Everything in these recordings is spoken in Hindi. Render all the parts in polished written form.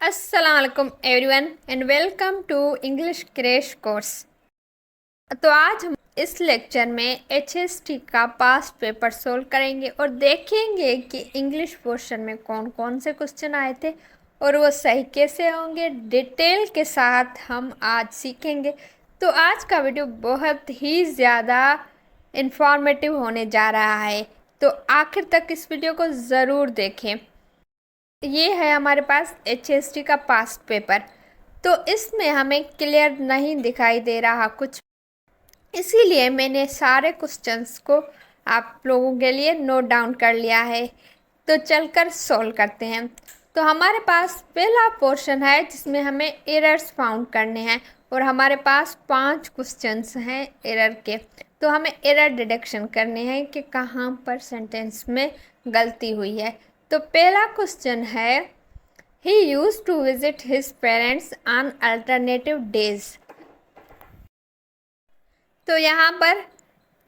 अस्सलाम वालेकुम everyone and welcome to English crash course. तो आज हम इस लेक्चर में HST का पास्ट पेपर सोल्व करेंगे और देखेंगे कि इंग्लिश पोर्शन में कौन कौन से क्वेश्चन आए थे और वो सही कैसे होंगे। डिटेल के साथ हम आज सीखेंगे। तो आज का वीडियो बहुत ही ज़्यादा इंफॉर्मेटिव होने जा रहा है, तो आखिर तक इस वीडियो को ज़रूर देखें। ये है हमारे पास HST का पास्ट पेपर। तो इसमें हमें क्लियर नहीं दिखाई दे रहा कुछ, इसीलिए मैंने सारे क्वेश्चंस को आप लोगों के लिए नोट डाउन कर लिया है। तो चलकर सॉल्व करते हैं। तो हमारे पास पहला पोर्शन है जिसमें हमें एरर्स फाउंड करने हैं और हमारे पास 5 क्वेश्चंस हैं एरर के। तो हमें एरर डिडक्शन करने हैं कि कहाँ पर सेंटेंस में गलती हुई है। तो पहला क्वेश्चन है he used to visit his parents on alternative days. तो यहाँ पर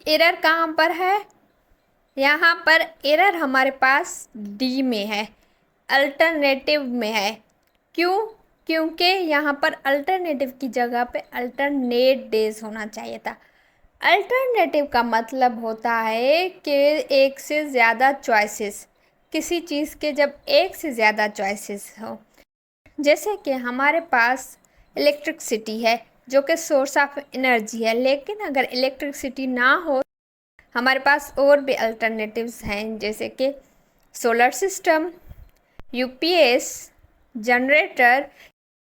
एरर कहाँ पर है? यहाँ पर एरर हमारे पास डी में है, अल्टरनेटिव में है। क्यों? क्योंकि यहाँ पर अल्टरनेटिव की जगह पे अल्टरनेट डेज होना चाहिए था। अल्टरनेटिव का मतलब होता है कि एक से ज़्यादा चॉइसेस, किसी चीज़ के जब एक से ज़्यादा चॉइसेस हो। जैसे कि हमारे पास इलेक्ट्रिसिटी है जो कि सोर्स ऑफ एनर्जी है, लेकिन अगर इलेक्ट्रिसिटी ना हो हमारे पास और भी अल्टरनेटिव्स हैं, जैसे कि सोलर सिस्टम, यूपीएस, जनरेटर।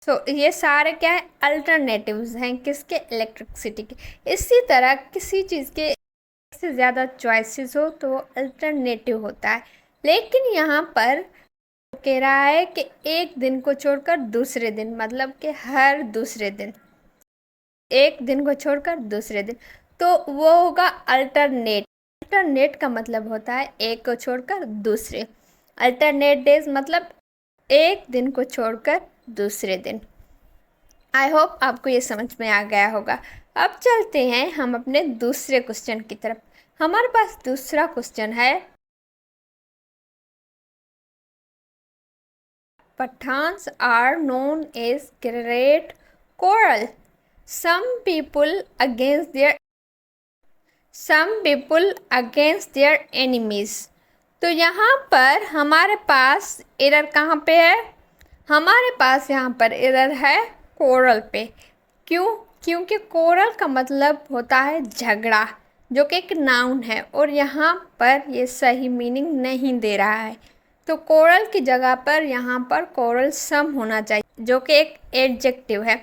तो ये सारे क्या है? अल्टरनेटिव्स हैं किसके? इलेक्ट्रिसिटी के। इसी तरह किसी चीज़ के एक से ज़्यादा चॉइसेस हो तो वो अल्टरनेटिव होता है। लेकिन यहाँ पर कह रहा है कि एक दिन को छोड़कर दूसरे दिन, मतलब कि हर दूसरे दिन, एक दिन को छोड़कर दूसरे दिन, तो वो होगा अल्टरनेट। अल्टरनेट का मतलब होता है एक को छोड़कर दूसरे। अल्टरनेट डेज मतलब एक दिन को छोड़कर दूसरे दिन। आई होप आपको ये समझ में आ गया होगा। अब चलते हैं हम अपने दूसरे क्वेश्चन की तरफ। हमारे पास दूसरा क्वेश्चन है Pathans are known as great coral. Some people against their enemies. तो यहाँ पर हमारे पास एरर कहाँ पे है? हमारे पास यहाँ पर एरर है कोरल पे। क्यों? क्योंकि कोरल का मतलब होता है झगड़ा, जो कि एक नाउन है और यहाँ पर ये सही मीनिंग नहीं दे रहा है। तो कोरल की जगह पर यहाँ पर कोरल सम होना चाहिए, जो कि एक एडजेक्टिव है।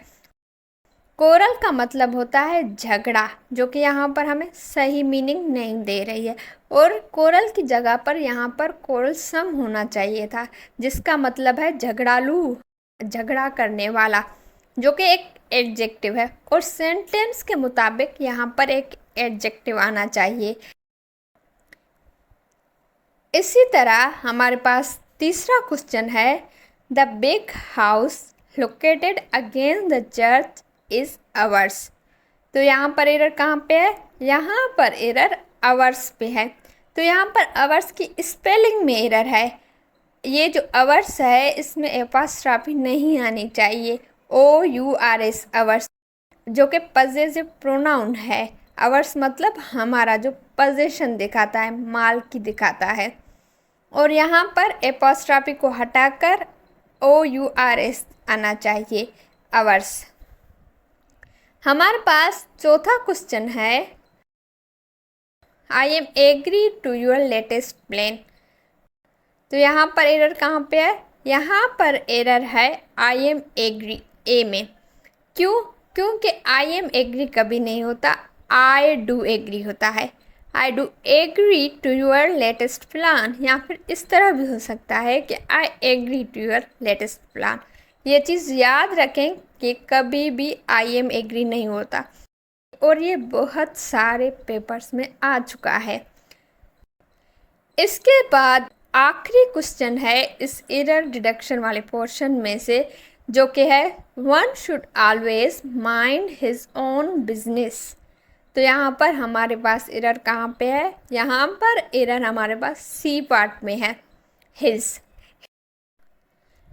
कोरल का मतलब होता है झगड़ा, जो कि यहाँ पर हमें सही मीनिंग नहीं दे रही है। और कोरल की जगह पर यहाँ पर कोरल सम होना चाहिए था, जिसका मतलब है झगड़ालू, झगड़ा करने वाला, जो कि एक एडजेक्टिव है। और सेंटेंस के मुताबिक यहाँ पर एक एडजेक्टिव आना चाहिए। इसी तरह हमारे पास तीसरा क्वेश्चन है the big house located against the church is ours. तो यहाँ पर एरर कहाँ पे है? यहाँ पर एरर अवर्स पे है। तो यहाँ पर अवर्स की स्पेलिंग में एरर है। ये जो अवर्स है इसमें एपॉस्ट्रॉफी नहीं आनी चाहिए, OURS अवर्स, जो कि पजेसिव प्रोनाउन है। अवर्स मतलब हमारा, जो पोजीशन दिखाता है, माल की दिखाता है। और यहाँ पर एपॉस्ट्रॉफी को हटाकर OURS आना चाहिए, अवर्स। हमारे पास चौथा क्वेश्चन है I am agree to your latest plan. तो यहाँ पर एरर कहाँ पे है? यहाँ पर एरर है आई एम एग्री ए में। क्यों? क्योंकि आई एम एग्री कभी नहीं होता, आई डू एग्री होता है। I do agree to your latest plan, या फिर इस तरह भी हो सकता है कि I agree to your latest plan. ये चीज़ याद रखें कि कभी भी आई एम एग्री नहीं होता, और ये बहुत सारे पेपर्स में आ चुका है। इसके बाद आखिरी क्वेश्चन है इस एरर डिडक्शन वाले पोर्शन में से, जो कि है one should always mind his own business. तो यहाँ पर हमारे पास एरर कहाँ पे है? यहाँ पर एरर हमारे पास सी पार्ट में है, हिज।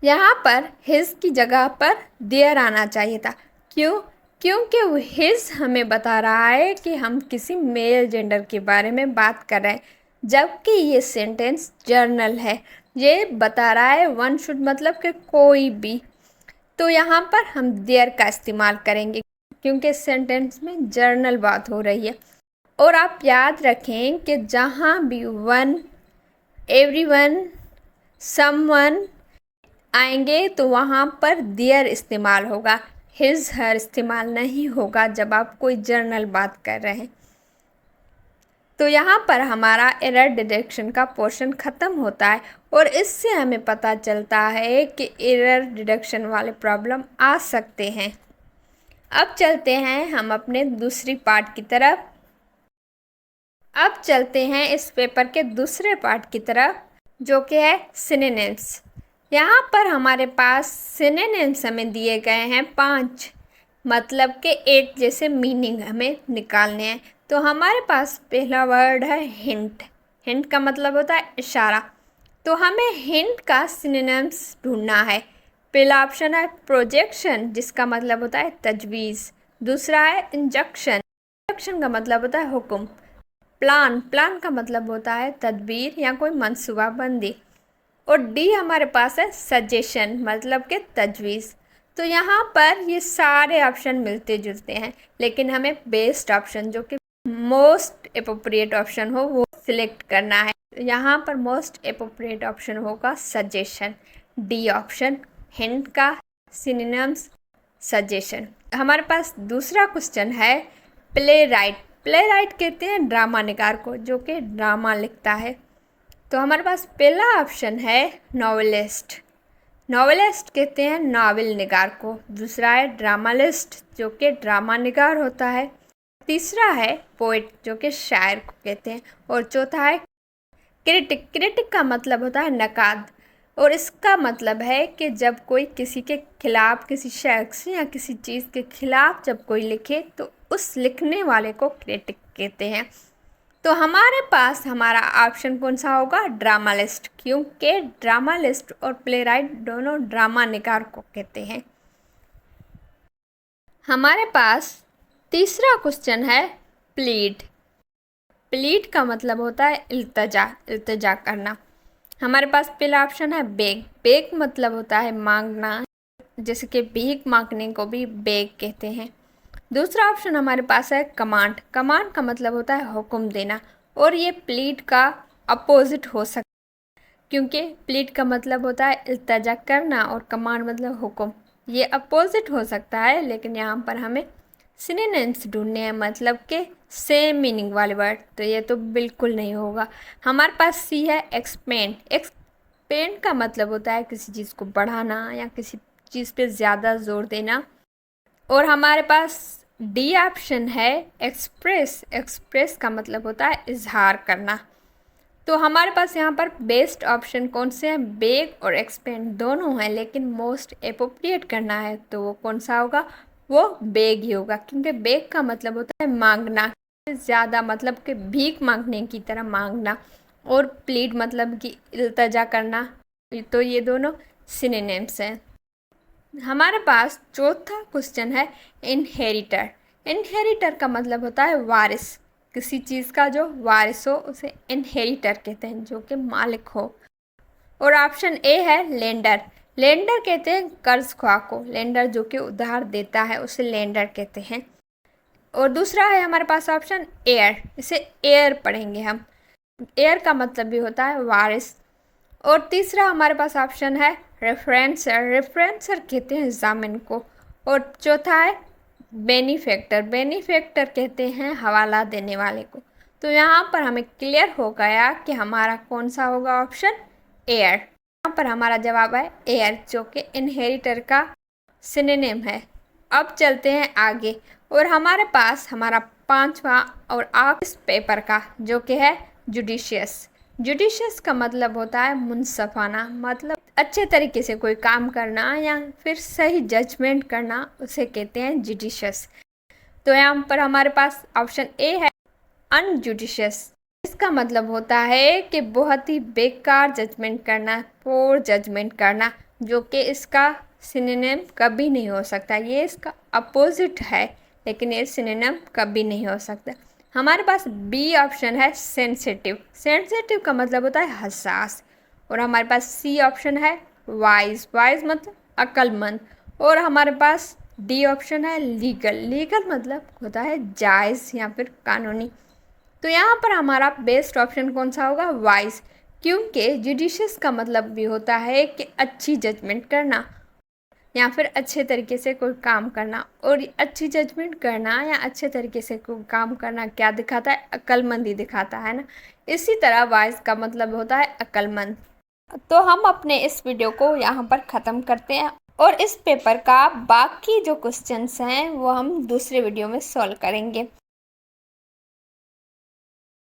यहाँ पर हिज की जगह पर देयर आना चाहिए था। क्यों? क्योंकि हिज हमें बता रहा है कि हम किसी मेल जेंडर के बारे में बात कर रहे हैं, जबकि ये सेंटेंस जर्नल है। ये बता रहा है वन शुड मतलब कि कोई भी। तो यहाँ पर हम देयर का इस्तेमाल करेंगे क्योंकि इस सेंटेंस में जर्नल बात हो रही है। और आप याद रखें कि जहाँ भी वन, एवरीवन, समवन आएंगे तो वहाँ पर देयर इस्तेमाल होगा, हिज हर इस्तेमाल नहीं होगा जब आप कोई जर्नल बात कर रहे हैं। तो यहाँ पर हमारा एरर डिटेक्शन का पोर्शन ख़त्म होता है और इससे हमें पता चलता है कि एरर डिटेक्शन वाले प्रॉब्लम आ सकते हैं। अब चलते हैं हम अपने दूसरी पार्ट की तरफ। अब चलते हैं इस पेपर के दूसरे पार्ट की तरफ, जो कि है सिनोनिम्स। यहाँ पर हमारे पास सिनोनिम्स हमें दिए गए हैं 5, मतलब के एक जैसे मीनिंग हमें निकालने हैं। तो हमारे पास पहला वर्ड है हिंट। हिंट का मतलब होता है इशारा। तो हमें हिंट का सिनोनिम्स ढूंढना है। पहला ऑप्शन है प्रोजेक्शन, जिसका मतलब होता है तजवीज़। दूसरा है इंजक्शन। इंजक्शन का मतलब होता है हुक्म। प्लान, प्लान का मतलब होता है तदबीर या कोई मंसूबाबंदी। और डी हमारे पास है सजेशन, मतलब के तजवीज़। तो यहाँ पर ये सारे ऑप्शन मिलते जुलते हैं, लेकिन हमें बेस्ट ऑप्शन जो कि मोस्ट एप्रोप्रिएट ऑप्शन हो वो सिलेक्ट करना है। यहाँ पर मोस्ट एप्रोप्रिएट ऑप्शन होगा सजेशन, डी ऑप्शन, हिंट का सिनोनिम्स सजेशन। हमारे पास दूसरा क्वेश्चन है प्ले राइट। प्ले राइट कहते हैं ड्रामा निगार को, जो कि ड्रामा लिखता है। तो हमारे पास पहला ऑप्शन है नॉवेलिस्ट। नॉवेलिस्ट कहते हैं नावल निगार को। दूसरा है ड्रामालिस्ट, जो कि ड्रामा निगार होता है। तीसरा है पोइट, जो कि शायर को कहते हैं। और चौथा है क्रिटिक। क्रिटिक का मतलब होता है नकाद, और इसका मतलब है कि जब कोई किसी के खिलाफ, किसी शख्स या किसी चीज़ के खिलाफ जब कोई लिखे तो उस लिखने वाले को क्रिटिक कहते हैं। तो हमारे पास हमारा ऑप्शन कौन सा होगा? ड्रामालिस्ट, क्योंकि ड्रामालिस्ट और प्लेराइट दोनों ड्रामा निगार को कहते हैं। हमारे पास तीसरा क्वेश्चन है प्लीड। प्लीड का मतलब होता है इल्तजा, इल्तजा करना। हमारे पास पहला ऑप्शन है बेग। बेग मतलब होता है मांगना, जैसे कि भीख मांगने को भी बेग कहते हैं। दूसरा ऑप्शन हमारे पास है कमांड। कमांड का मतलब होता है हुक्म देना, और ये प्लीड का अपोजिट हो सकता है, क्योंकि प्लीड का मतलब होता है इल्तजा करना और कमांड मतलब हुक्म। ये अपोजिट हो सकता है, लेकिन यहाँ पर हमें सिनोनिम्स ढूंढने हैं, मतलब के सेम मीनिंग वाले वर्ड। तो ये तो बिल्कुल नहीं होगा। हमारे पास सी है एक्सपेंड। एक्सपेंड का मतलब होता है किसी चीज़ को बढ़ाना या किसी चीज़ पे ज़्यादा जोर देना। और हमारे पास डी ऑप्शन है एक्सप्रेस। एक्सप्रेस का मतलब होता है इजहार करना। तो हमारे पास यहाँ पर बेस्ट ऑप्शन कौन से हैं? बेग और एक्सपेंड दोनों हैं, लेकिन मोस्ट एप्रोप्रिएट करना है तो वो कौन सा होगा? वो बेग ही होगा, क्योंकि बेग का मतलब होता है मांगना ज़्यादा, मतलब कि भीख मांगने की तरह मांगना, और प्लीड मतलब कि इल्तजा करना। तो ये दोनों सिनोनिम्स हैं। हमारे पास चौथा क्वेश्चन है इनहेरिटर। इनहेरिटर का मतलब होता है वारिस। किसी चीज़ का जो वारिस हो उसे इनहेरिटर कहते हैं, जो कि मालिक हो। और ऑप्शन ए है लेंडर। लेंडर कहते हैं कर्ज ख्वाह को। लेंडर जो कि उधार देता है उसे लेंडर कहते हैं। और दूसरा है हमारे पास ऑप्शन एयर। इसे एयर पढ़ेंगे हम। एयर का मतलब भी होता है वारिस। और तीसरा हमारे पास ऑप्शन है रेफरेंसर। रेफरेंसर कहते हैं जामिन को। और चौथा है बेनिफैक्टर। बेनिफैक्टर कहते हैं हवाला देने वाले को। तो यहाँ पर हमें क्लियर हो गया कि हमारा कौन सा होगा ऑप्शन एयर। यहाँ पर हमारा जवाब है एयर, जो कि इनहेरिटर का सिनोनिम है। अब चलते हैं आगे, और हमारे पास हमारा पांचवा और आखिरी पेपर का, जो कि है जुडिशियस। जुडिशियस का मतलब होता है मुंसफाना, मतलब अच्छे तरीके से कोई काम करना या फिर सही जजमेंट करना, उसे कहते हैं जुडिशियस। तो यहाँ पर हमारे पास ऑप्शन ए है अनजुडिशियस। इसका मतलब होता है कि बहुत ही बेकार जजमेंट करना, पोर जजमेंट करना, जो कि इसका सिनोनिम कभी नहीं हो सकता। ये इसका अपोजिट है, लेकिन ये सिनोनिम कभी नहीं हो सकता। हमारे पास बी ऑप्शन है सेंसिटिव। सेंसिटिव का मतलब होता है हसास। और हमारे पास सी ऑप्शन है वाइज। वाइज मतलब अक्लमंद। और हमारे पास डी ऑप्शन है लीगल। लीगल मतलब होता है जायज़ या फिर कानूनी। तो यहाँ पर हमारा बेस्ट ऑप्शन कौन सा होगा? वाइज। क्योंकि जुडिशियस का मतलब भी होता है कि अच्छी जजमेंट करना या फिर अच्छे तरीके से कोई काम करना। और अच्छी जजमेंट करना या अच्छे तरीके से कोई काम करना क्या दिखाता है? अक्लमंदी दिखाता है ना। इसी तरह वाइज का मतलब होता है अक्लमंद। तो हम अपने इस वीडियो को यहाँ पर ख़त्म करते हैं और इस पेपर का बाकी जो क्वेश्चंस हैं वो हम दूसरे वीडियो में सॉल्व करेंगे।